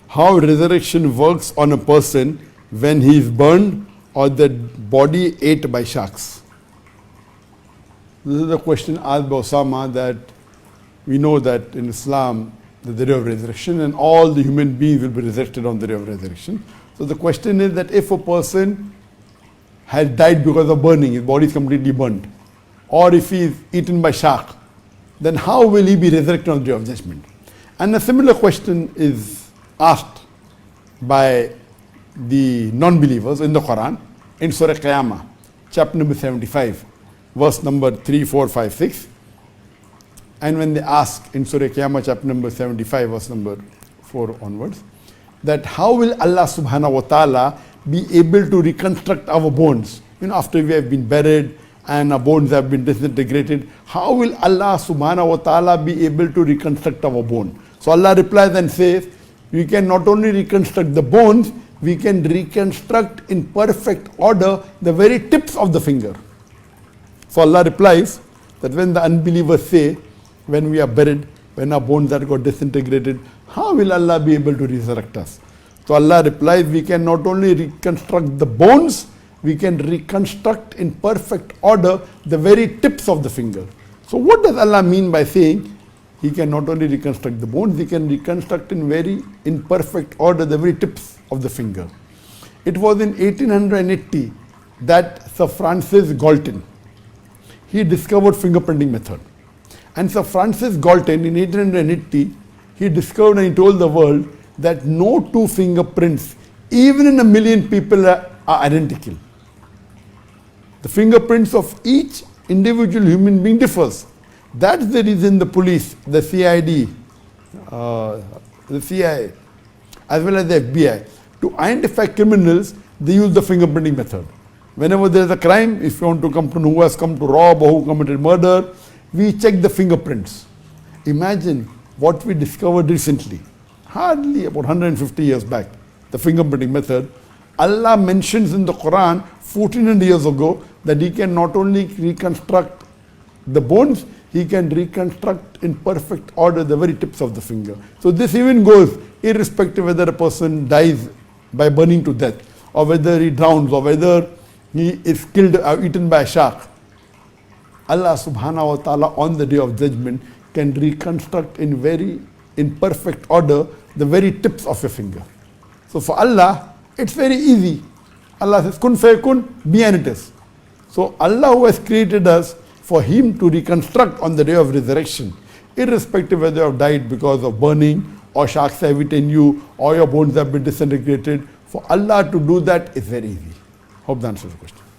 how resurrection works on a person when he is burned or the body ate by sharks. This is the question asked by Osama, that we know that in Islam, the day of resurrection, and all the human beings will be resurrected on the day of resurrection. So the question is that if a person has died because of burning, his body is completely burned, or if he is eaten by shark, then how will he be resurrected on the day of judgment? And a similar question is asked by the non-believers in the Quran, in Surah Qiyamah, chapter number 75, verse number 3, 4, 5, 6. And when they ask in Surah Qiyamah, chapter number 75, verse number 4 onwards, that how will Allah subhanahu wa ta'ala be able to reconstruct our bones? After we have been buried and our bones have been disintegrated, how will Allah subhanahu wa ta'ala be able to reconstruct our bone? So Allah replies and says, we can not only reconstruct the bones, we can reconstruct in perfect order the very tips of the finger. So Allah replies that when the unbelievers say, when we are buried, when our bones are got disintegrated, how will Allah be able to resurrect us? So Allah replies, we can not only reconstruct the bones, we can reconstruct in perfect order the very tips of the finger. So what does Allah mean by saying He can not only reconstruct the bones, He can reconstruct in perfect order the very tips of the finger? It was in 1880 that Sir Francis Galton, he discovered fingerprinting method. And Sir Francis Galton in 1880, he discovered and he told the world that no two fingerprints, even in a million people, are identical. The fingerprints of each individual human being differs. That's the reason the police, the CID, the CIA, as well as the FBI, to identify criminals, they use the fingerprinting method. Whenever there is a crime, if you want to come to know who has come to rob or who committed murder, we check the fingerprints. Imagine what we discovered recently, hardly about 150 years back, the fingerprinting method. Allah mentions in the Quran 1400 years ago that He can not only reconstruct the bones, He can reconstruct in perfect order the very tips of the finger. So this even goes irrespective whether a person dies by burning to death, or whether he drowns, or whether he is killed or eaten by a shark. Allah subhanahu wa ta'ala on the day of judgment can reconstruct in perfect order the very tips of your finger. So for Allah, it's very easy. Allah says, kun fayakun, be and it is. So Allah, who has created us, for Him to reconstruct on the day of resurrection, irrespective whether you have died because of burning, or sharks have eaten you, or your bones have been disintegrated, for Allah to do that is very easy. Hope that answers the question.